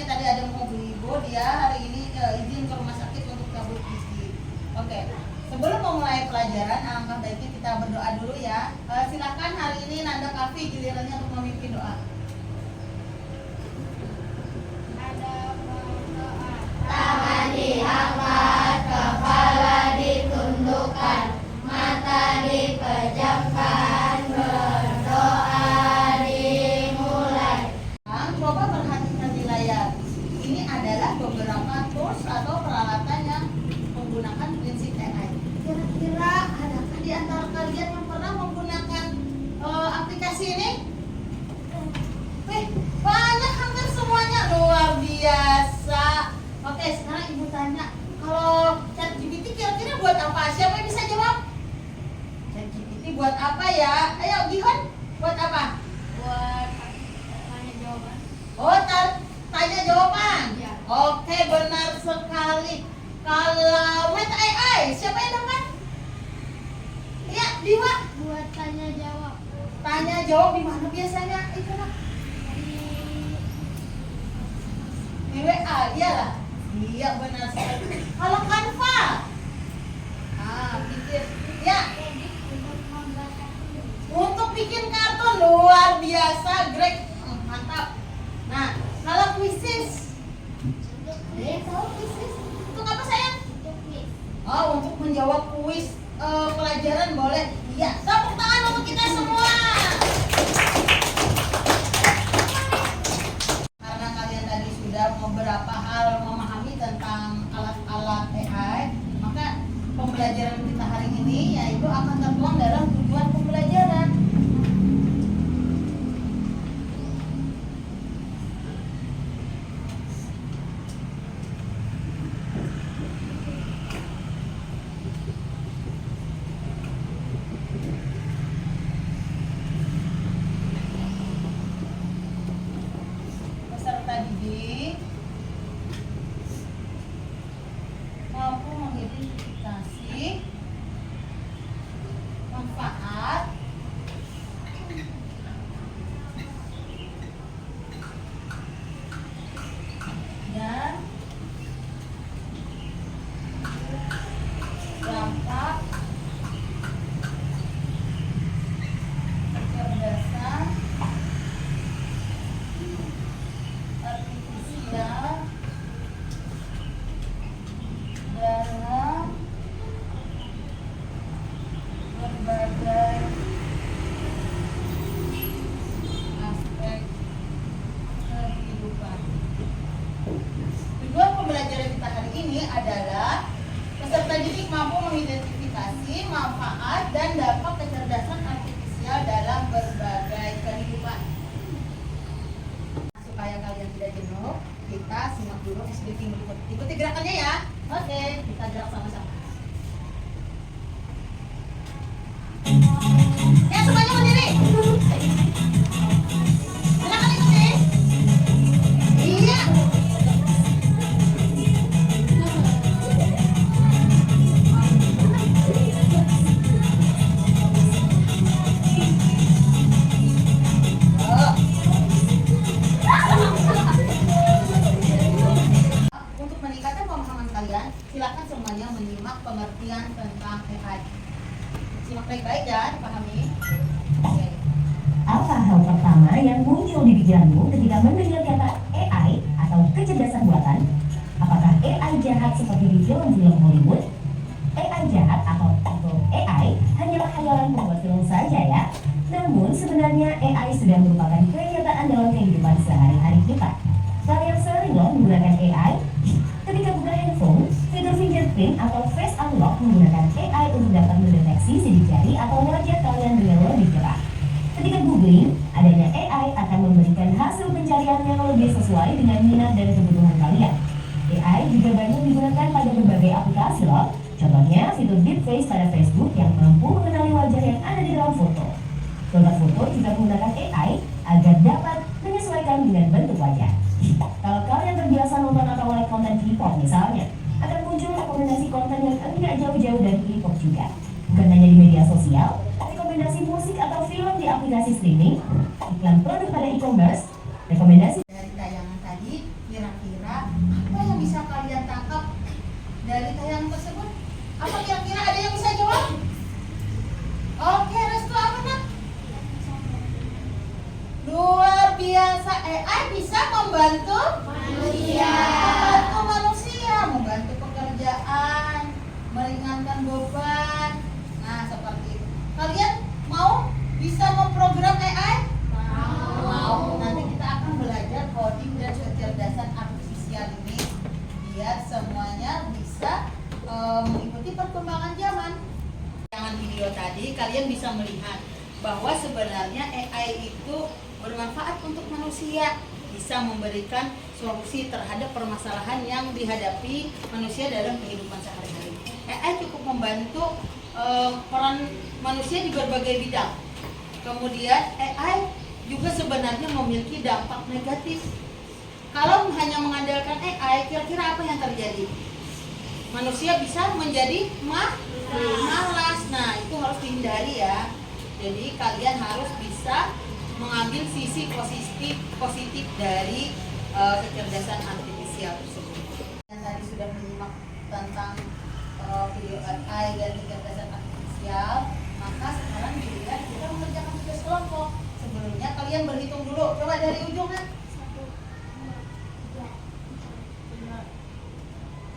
tadi ada mau ibu dia hari ini izin ke rumah sakit untuk cabut gigi. Oke. Sebelum memulai pelajaran, alangkah baiknya kita berdoa dulu ya. Silakan hari ini Nanda Kafi gilirannya untuk memimpin doa. Tangan diangkat, kepala ditundukkan, mata dipejamkan, berdoa dimulai. Coba perhatikan di layar. Ini adalah beberapa tools atau peralatan yang menggunakan prinsip AI. Kira-kira adakah di antara kalian yang pernah menggunakan aplikasi ini? Banyak, hampir semuanya, luar biasa. Oke, sekarang ibu tanya, kalau ChatGPT kira-kira buat apa? Siapa yang bisa jawab? ChatGPT buat apa ya? Ayo, Gihon, buat apa? Buat tanya jawaban. Oh, tanya jawaban. Ya. Oke, benar sekali. Kalau Meta AI, siapa yang dapat? Iya, Diwa. Buat tanya jawab. Tanya jawab di mana biasanya? Itu lah. Di WA, iyalah. Iya, benar sekali. Kalau Canva, pikir, ya. Untuk bikin kartun luar biasa, Greg, mantap. Nah, kalau Quizizz, tahu Quizizz? Untuk apa sayang? Oh, untuk menjawab kuis pelajaran boleh. Iya, tepuk tangan untuk kita semua. Karena kalian tadi sudah beberapa hal memahami tentang alat-alat AI, maka pembelajaran kita hari ini yaitu akan tertuang dalam tujuan pembelajaran. Peserta didik mampu mengidentifikasi manfaat dan dampak kecerdasan artifisial dalam berbagai aspek kehidupan. Tujuan pembelajaran kita hari ini adalah peserta didik mampu mengidentifikasi manfaat dan dampak kecerdasan artifisial dalam berbagai kehidupan. Supaya kalian tidak jenuh, kita simak dulu SBT berikut. Ikuti gerakannya ya. Oke, kita gerak sama-sama. Ya, semuanya berdiri. Silakan ikuti. Iya. Untuk meningkatkan pemahaman kalian, silakan semuanya menyimak pengertian tentang AI. Simak baik-baik ya, dipahami. Oke. Apa hal pertama yang muncul di pikiranmu ketika mendengar kata AI atau kecerdasan buatan? Apakah AI jahat seperti di film-film Hollywood? AI jahat atau AI hanyalah khayalan pembuat film saja ya. Namun sebenarnya AI sudah merupakan kenyataan dalam kehidupan sehari-hari kita. Kalian sering loh menggunakan AI? Ketika buka handphone, fitur fingerprint atau face unlock menggunakan AI untuk dapat mendeteksi sidik jari atau wajah kalian dengan lebih cerah. Ketika googling, adanya AI akan memberikan hasil pencarian yang lebih sesuai dengan minat dan kebutuhan kalian. AI juga banyak digunakan pada berbagai aplikasi loh. Contohnya fitur deepface pada Facebook yang mampu mengenali wajah yang ada di dalam foto. Filter foto juga menggunakan AI agar dapat menyesuaikan dengan bentuk wajah. Kalau kalian terbiasa nonton atau like konten K-pop misalnya, akan muncul rekomendasi konten yang enggak jauh-jauh dari K-pop juga. Bukan hanya di media sosial, rekomendasi musik atau film di aplikasi streaming, iklan produk pada e-commerce, rekomendasi Dari tayangan tadi, kira-kira tadi kalian bisa melihat bahwa sebenarnya AI itu bermanfaat untuk manusia, bisa memberikan solusi terhadap permasalahan yang dihadapi manusia dalam kehidupan sehari-hari. AI cukup membantu peran manusia di berbagai bidang. Kemudian AI juga sebenarnya memiliki dampak negatif. Kalau hanya mengandalkan AI, kira-kira apa yang terjadi? Manusia bisa menjadi malas. Nah, itu harus dihindari ya. Jadi kalian harus bisa mengambil sisi positif dari kecerdasan artifisial tersebut. Yang tadi sudah menyimak tentang video AI dan kecerdasan artifisial, maka sekarang giliran kita mengerjakan tugas kelompok. Sebelumnya kalian berhitung dulu, coba dari ujung kan?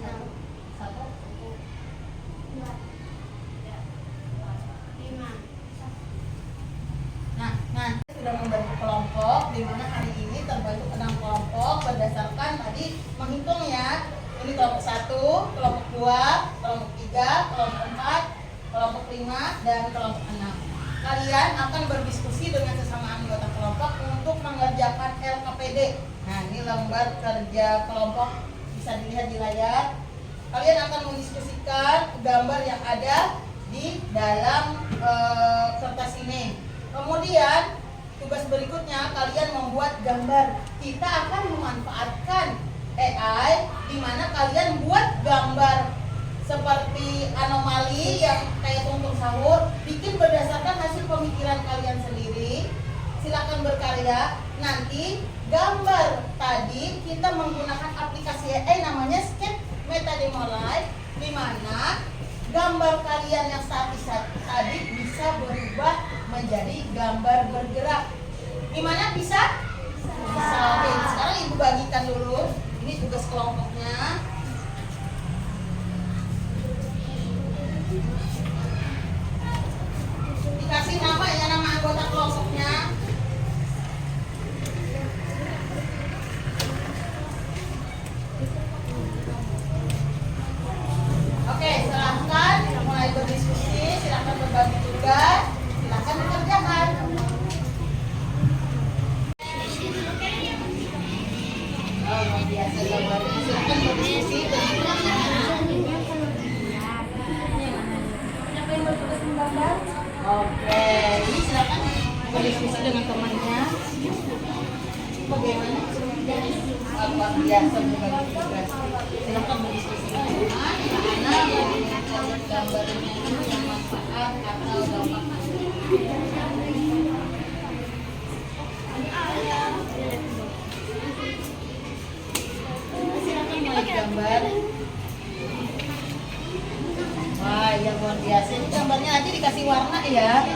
1, 2, 3, 4, 5. Nah, sudah membentuk kelompok, di mana hari ini terbentuk 6 kelompok berdasarkan tadi menghitung ya. Ini kelompok 1, kelompok 2, kelompok 3, kelompok 4, kelompok 5, dan kelompok 6. Kalian akan berdiskusi dengan sesama anggota kelompok untuk mengerjakan LKPD. Nah, ini lembar kerja kelompok, bisa dilihat di layar. Kalian akan mendiskusikan gambar yang ada di dalam kertas ini. Kemudian tugas berikutnya kalian membuat gambar. Kita akan memanfaatkan AI di mana kalian buat gambar seperti anomali yang kayak tumpeng sahur, bikin berdasarkan hasil pemikiran kalian sendiri. Silakan berkarya. Nanti gambar tadi kita menggunakan aplikasi AI namanya Sketch Metademolite, di mana gambar kalian yang statis tadi bisa berubah menjadi gambar bergerak. Gimana bisa? Bisa. Oke, sekarang ibu bagikan dulu. Ini tugas kelompoknya. Dikasih nama ya, nama anggota kelompoknya. Oke, silahkan mulai berdiskusi, silahkan berbagi tugas, silahkan dikerjakan. Oh, luar biasa gambarnya. Silahkan berdiskusi. Siapa yang bertugas menggambar? Oke, ini silakan berdiskusi dengan temannya. Bagaimana? Luar biasa berbagi tugas. Silakan berdiskusi dengan teman. Mana yang gambarnya itu yang manfaat atau dampak? Silakan mulai gambar. Wah, yang luar biasa. Ini gambarnya nanti dikasih warna ya.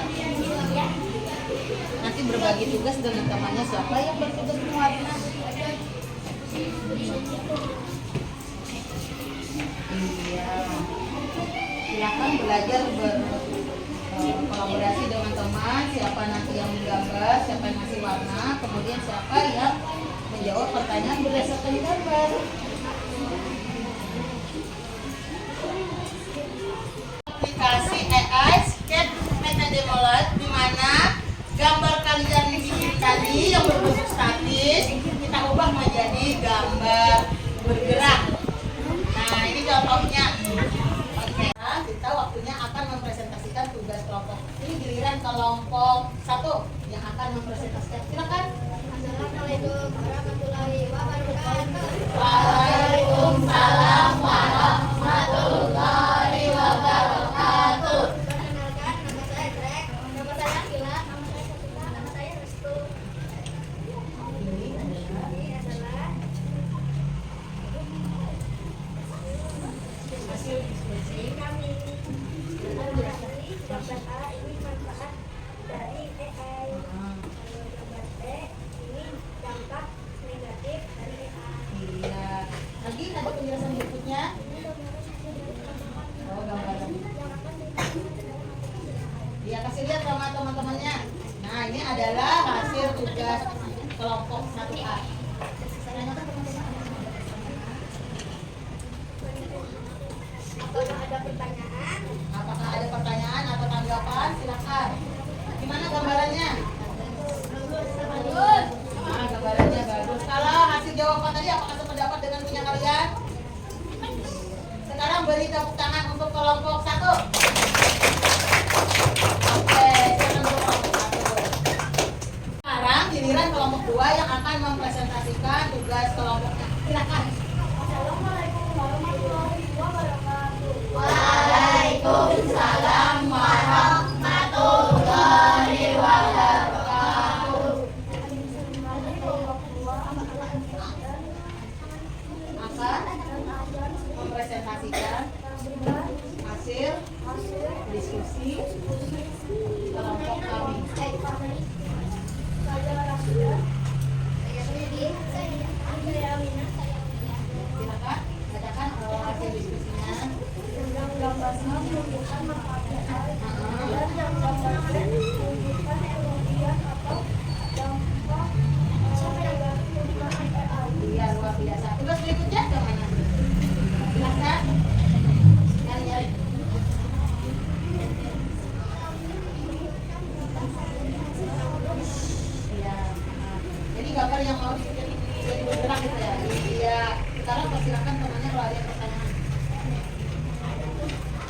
Nanti berbagi tugas dengan temannya, siapa yang bertugas mewarna. Iya. Silakan belajar berkolaborasi dengan teman. Siapa nanti yang menggambar, siapa yang ngasih warna, kemudian siapa yang menjawab pertanyaan berdasarkan gambar. Aplikasi AI Sketch Metademolite, di mana gambar kalian bikin tadi yang berbentuk statis kita ubah menjadi gambar bergerak. Nah, ini contohnya. Oke, nah, kita waktunya akan mempresentasikan tugas kelompok. Ini giliran kelompok 1 yang akan mempresentasikan. Silakan. Assalamualaikum warahmatullahi wabarakatuh. Waalaikumsalam. sependapat dengan punya kalian? Sekarang beri tepuk tangan untuk kelompok 1. Oke, silakan untuk kelompok 1. Sekarang giliran kelompok 2 yang akan mempresentasikan tugas kelompoknya. Silakan. Assalamualaikum warahmatullahi wabarakatuh. Waalaikumsalam warahmatullahi wabarakatuh. Akan mempresentasikan hasil diskusi kelompok kami. Silakan bacakan hasil diskusinya. Iya, luar biasa. Tugas berikutnya ke mana? Silakan. Nyari-nyari. Iya. Jadi gambar yang mau dibikin jadi bergerak gitu ya. Iya. Sekarang persilakan temannya kalau ada yang pertanyaan.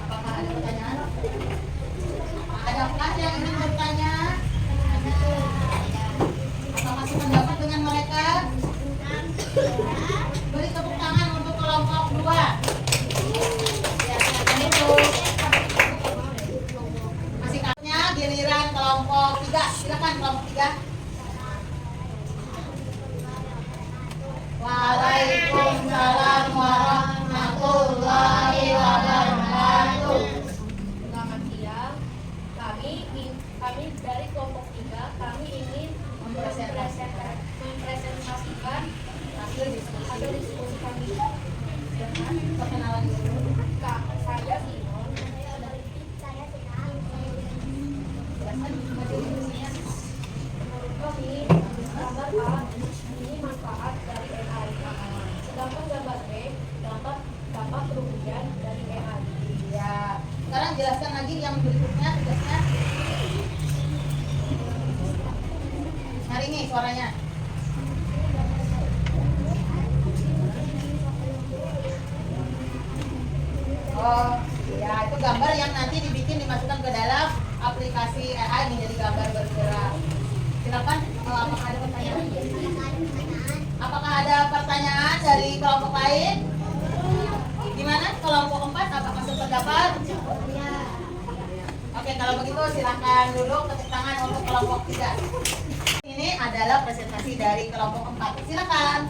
Apakah ada pertanyaan? Adakah yang ingin bertanya? Apa masih pendapat dengan mereka? Beri tepuk tangan untuk kelompok 2. Ya, silakan itu. Masih katanya giliran kelompok 3. Silakan kelompok 3. Waalaikumsalam warahmatullahi wabarakatuh. Selamat siang. Kami dari kelompok 3, kami ingin mempresentasikan Hasil diskusi. hasil diskusi kami dengan Perkenalan dulu. Kak, saya Simon. Jelaskan hasil diskusinya. Menurut kami, gambar A ini manfaat dari AI. Sedangkan gambar B dampak kerugian dari AI. Ya. Sekarang jelaskan lagi yang berikutnya tugasnya. Hari ini suaranya. Oh, ya itu gambar yang nanti dimasukkan ke dalam aplikasi AI menjadi gambar bergerak. Silakan, apakah ada pertanyaan? Apakah ada pertanyaan dari kelompok lain? Gimana kelompok 4? Apakah sependapat? Oke, kalau begitu silakan duduk, tepuk tangan untuk kelompok 3. Ini adalah presentasi dari kelompok 4. Silakan.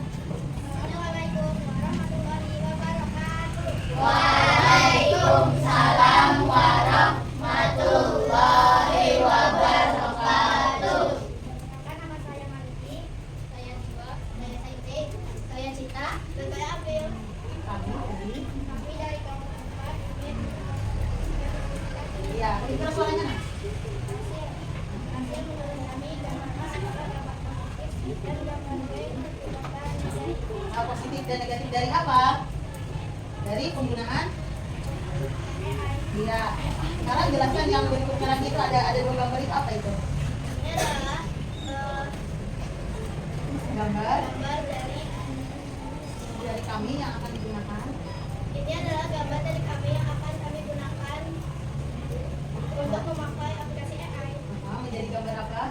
Assalamualaikum warahmatullahi wabarakatuh. Waalaikumsalam warahmatullahi wabarakatuh. Perkenalkan, nama saya Maliki, saya Jiwa, saya Sainte, saya Cita, dan saya April. Kami Kami dari kelompok 4 ingin iya, kedengaran suaranya nak? hasil menurut kami gambar A adalah dampak positif dan gambar B merupakan negatif. Positif dan negatif dari apa? Dari penggunaan? Iya. Sekarang jelaskan yang berikutnya lagi itu ada 2 gambar itu apa itu? Ini adalah Gambar gambar dari kami yang akan digunakan. ini adalah gambar dari kami yang akan kami gunakan untuk memakai aplikasi AI Menjadi gambar apa?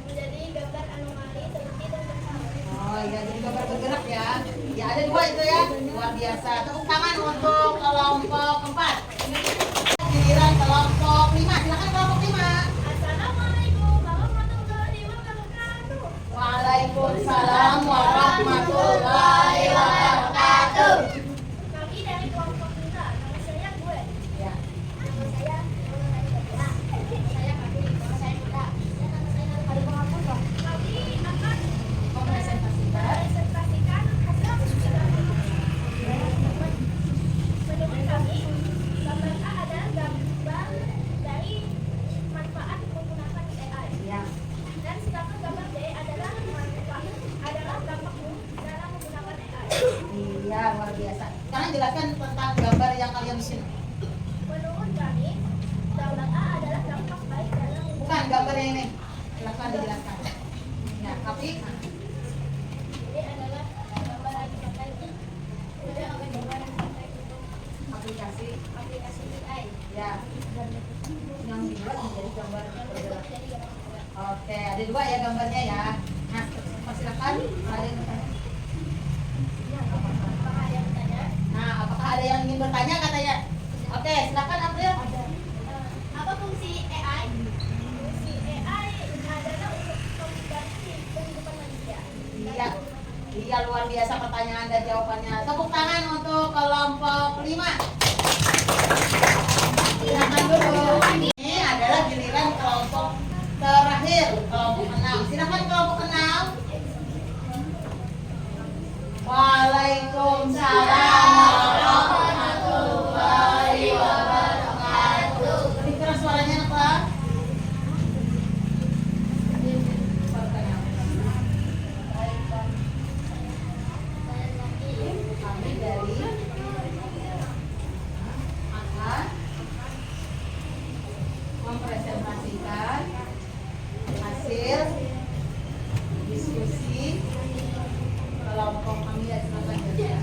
menjadi gambar anomali, teliti, dan bersama. Oh iya, jadi gambar bergerak ya. Ya ada 2 itu ya. Luar biasa. Tepuk tangan untuk kelompok 4. Giliran kelompok 5. Silakan kelompok 5. Assalamualaikum warahmatullahi wabarakatuh. Waalaikumsalam warahmatullahi wabarakatuh. Kami dari kelompok 5, nama saya gue. Ya. Nama saya saya Kaki, nama saya Muda. Dan nama saya Kali Pengampun. Kami akan Mempresentasikan presentasikan hasil diskusi kami. Menurut kami, gambar A adalah gambar dari manfaat menggunakan AI. ya. Dan sedangkan gambar B adalah dampak dalam menggunakan AI. Iya, luar biasa. Sekarang jelaskan tentang gambar yang kalian bikin. Menurut kami, gambar A adalah dampak baik dalam Bukan gambar yang ini. Silakan dijelaskan. Ya, tapi ini adalah gambar lagi pakai gambarnya ya. Nah, silakan. Ada yang bertanya? Nah, apakah ada yang ingin bertanya katanya? Oke, silakan April. Apa fungsi AI? Fungsi AI adalah untuk komunikasi kehidupan manusia. Iya. Iya, luar biasa pertanyaan dan jawabannya. Tepuk tangan untuk kelompok 5. Silakan dulu. Ini adalah giliran kelompok terakhir, kelompok 6. Silakan kelompok 6. Waalaikumsalam warahmatullahi wabarakatuh. Lebih keras suaranya, Pak. Kami dari akan mempresentasikan hasil diskusi kelompok kami ya, silakan kerja.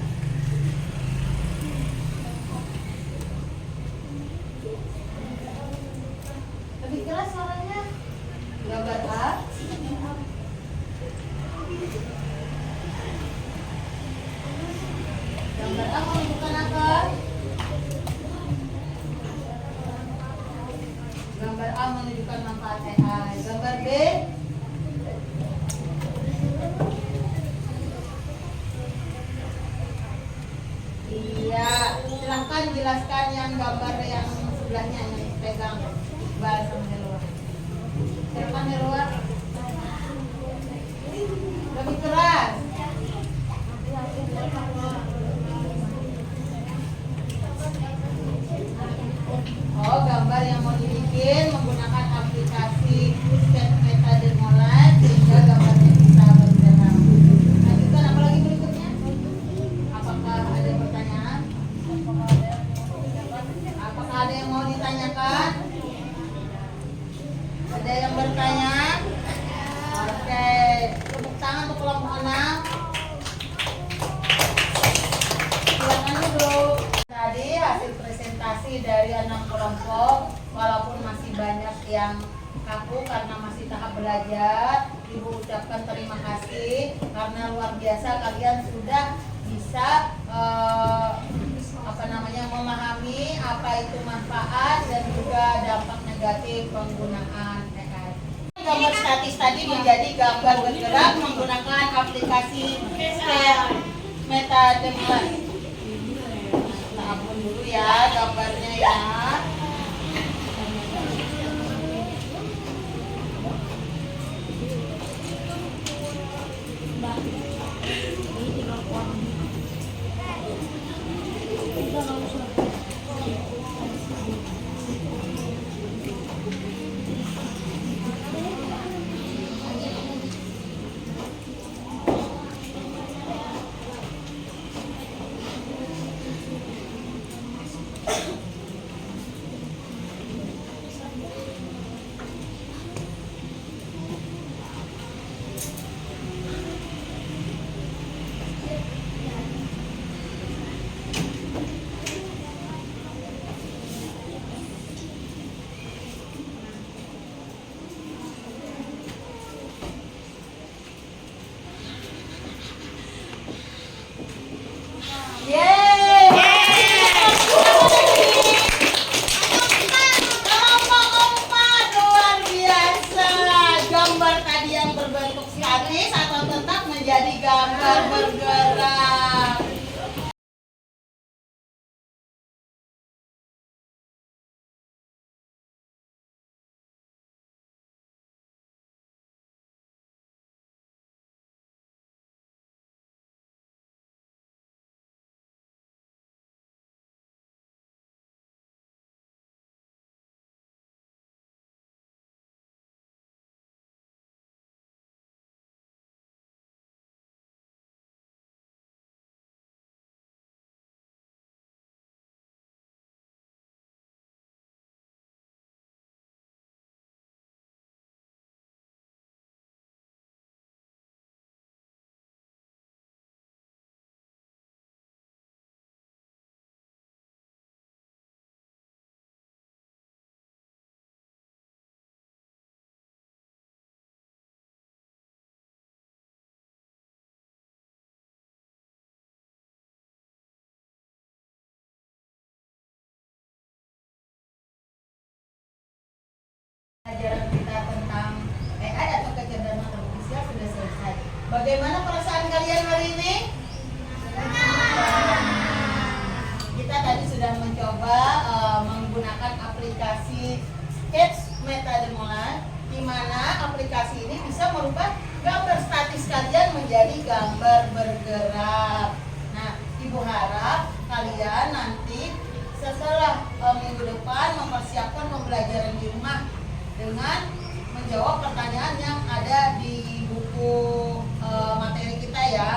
Lebih keras suaranya. Gambar A. Gambar A menunjukkan apa? Gambar A menunjukkan manfaat AI. Gambar B. Iya, silahkan jelaskan yang gambar yang sebelahnya yang pegang Iqbal sama Helwa. Silakan Helwa. Lebih keras. Oh, gambar yang mau dibikin menggunakan aplikasi Meta dan Online sehingga gambarnya bisa bergerak. Lanjutkan apa lagi berikutnya? Apakah ada pertanyaan? Apakah ada yang mau ditanyakan? Ada yang bertanya? Oke, tepuk tangan untuk kelompok 6. Silakan duduk. Tadi hasil presentasi dari 6 kelompok, walaupun masih banyak yang kaku karena masih tahap belajar, Ibu ucapkan terima kasih karena luar biasa kalian sudah bisa memahami apa itu manfaat dan juga dampak negatif penggunaan AI. Gambar statis tadi menjadi gambar bergerak menggunakan aplikasi Meta Online. Kita hapus dulu ya gambarnya ya. Jadi gambar bergerak. Bagaimana perasaan kalian hari ini? Kita tadi sudah mencoba menggunakan aplikasi Sketch Metademolan, di mana aplikasi ini bisa merubah gambar statis kalian menjadi gambar bergerak. Nah, Ibu harap kalian nanti setelah minggu depan mempersiapkan pembelajaran di rumah dengan menjawab pertanyaan yang ada di buku materi kita ya.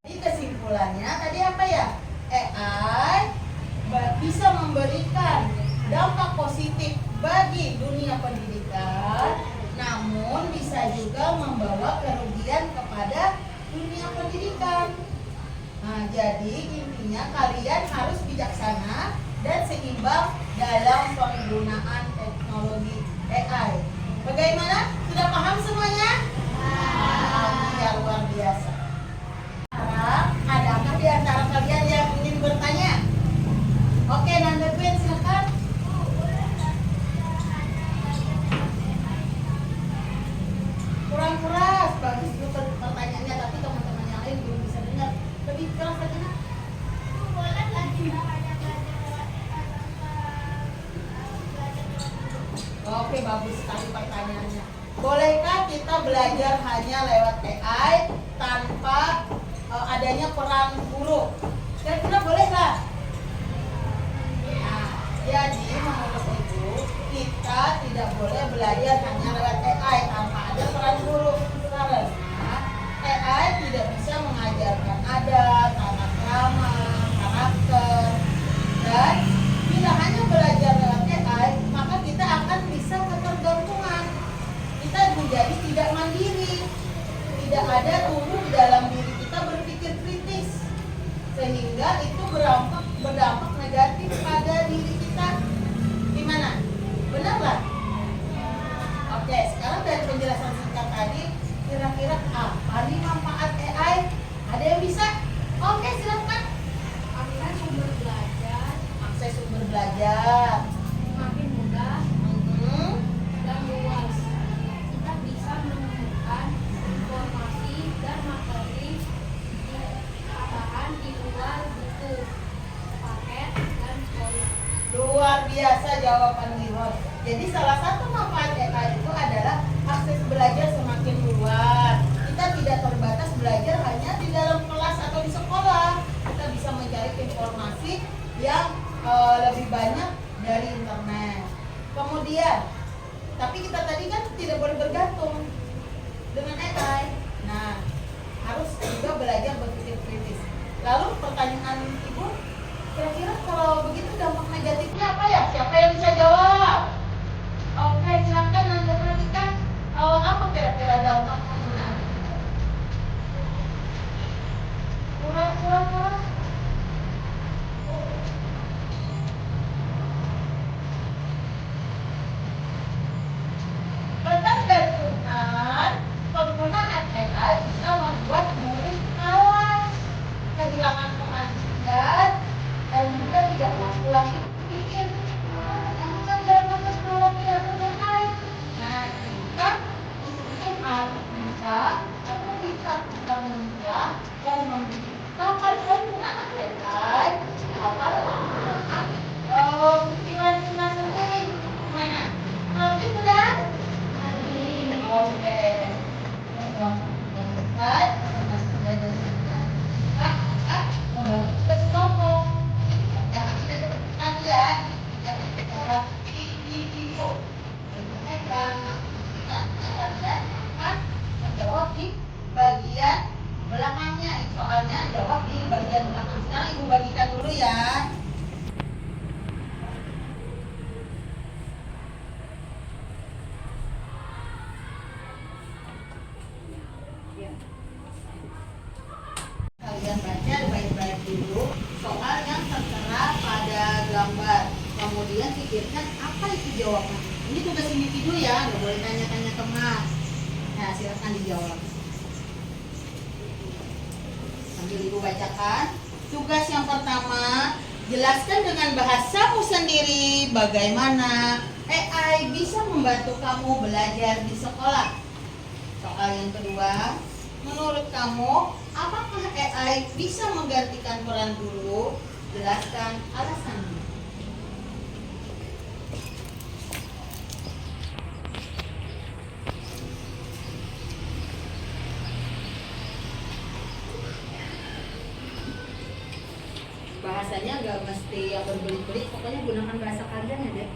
Jadi kesimpulannya tadi apa ya? AI bisa memberikan dampak positif bagi dunia pendidikan, namun bisa juga membawa kerugian kepada dunia pendidikan. Nah, jadi intinya kalian harus bijaksana dan seimbang dalam penggunaan teknologi AI. Bagaimana? Sudah paham semuanya? Ya, luar biasa. Adakah di antara kalian yang ingin bertanya? Oke, Nanda Queen, silakan. Kurang keras, bagus itu pertanyaannya, tapi teman-teman yang lain belum bisa dengar. Lebih keras lagi, nak? Oke, bagus sekali pertanyaannya. Bolehkah kita belajar hanya lewat AI tanpa adanya peran guru? Kira-kira boleh lah? Nah, jadi menurut Ibu, kita tidak boleh belajar hanya lewat AI tanpa ada peran guru. Karena AI tidak bisa mengajarkan adat, tata krama, karakter. Dan bila hanya belajar lewat AI, maka kita akan bisa ketergantungan. Kita menjadi tidak mandiri. Tidak ada tumbuh di dalam diri kita berpikir kritis. Sehingga itu berdampak negatif pada diri kita. Gimana? Benar lah? Oke, sekarang dari penjelasan singkat tadi, kira-kira apa nih manfaat AI? Ada yang bisa? Oke, silakan. Akses sumber belajar Akses sumber belajar. semakin mudah Mhm. dan luas. Kita bisa menemukan informasi dan materi tambahan di luar buku, paket, dan sekolah. Luar biasa jawaban Lihon. Jadi salah satu manfaat AI itu adalah akses belajar semakin luas. Kita tidak terbatas belajar hanya di dalam kelas atau di sekolah. Kita bisa mencari informasi yang lebih banyak dari internet. Kemudian, tapi kita tadi kan tidak boleh bergantung dengan AI. Nah, harus juga belajar berpikir kritis. Lalu pertanyaan Ibu, kira-kira kalau begitu dampak negatifnya apa ya? Siapa yang bisa jawab? Oke, silakan Anda perhatikan. Apa kira-kira dampak penggunaan? Kurang. Ketergantungan penggunaan AI bisa membuat murid malas, kehilangan kemandirian, dan juga tidak mampu lagi berpikir dan teknologi yang AI. Nah, kita bisa menunjang dan memberitakan penggunaan AI agar menggunakan pikiran sendiri. Gimana? Nanti sudah? Oke. Jawab di bagian belakangnya, soalnya jawab di bagian belakang. Sekarang Ibu bagikan dulu ya. Kalian baca baik-baik dulu soal yang tertera pada gambar. Kemudian pikirkan apa itu jawaban. Ini tugas individu ya, nggak boleh tanya-tanya ke Mas. Nah, silakan dijawab. Sambil Ibu bacakan. Tugas yang pertama, jelaskan dengan bahasamu sendiri bagaimana AI bisa membantu kamu belajar di sekolah. Soal yang kedua, menurut kamu apakah AI bisa menggantikan peran guru? Jelaskan alasannya. Bahasanya nggak mesti yang berbelit-belit, pokoknya gunakan bahasa kalian ya deh.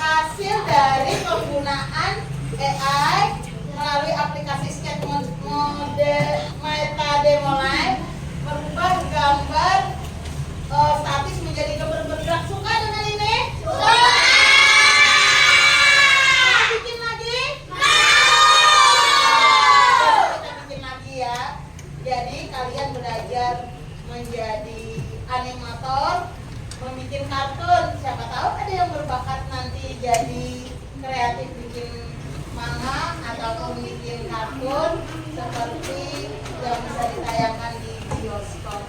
Hasil dari penggunaan AI melalui aplikasi Sketch Mode Meta Demo Live merubah gambar statis menjadi gambar bergerak. Suka dengan ini? Suka. Mau bikin lagi? Kita bikin lagi ya. Jadi kalian belajar menjadi animator, membuat kartun. Siapa tahu ada yang berbakat nanti jadi kreatif bikin manga ataupun bikin kartun seperti yang bisa ditayangkan di bioskop.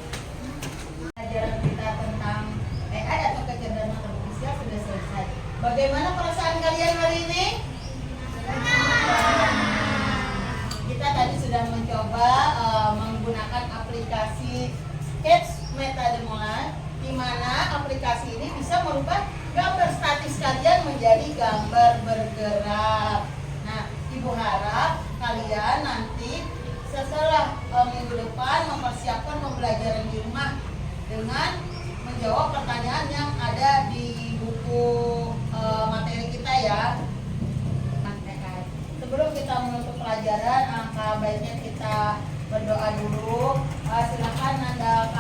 Pelajaran kita tentang AI atau kecerdasan artifisial sudah selesai. Bagaimana perasaan kalian hari ini? Kita tadi sudah mencoba menggunakan aplikasi Sketch Meta Demo Live, di mana aplikasi ini bisa merubah gambar statis kalian menjadi gambar bergerak. Nah, Ibu harap kalian nanti setelah minggu depan mempersiapkan pembelajaran di rumah dengan menjawab pertanyaan yang ada di buku materi kita ya. Sebelum kita menutup pelajaran, baiknya kita berdoa dulu. Silakan Anda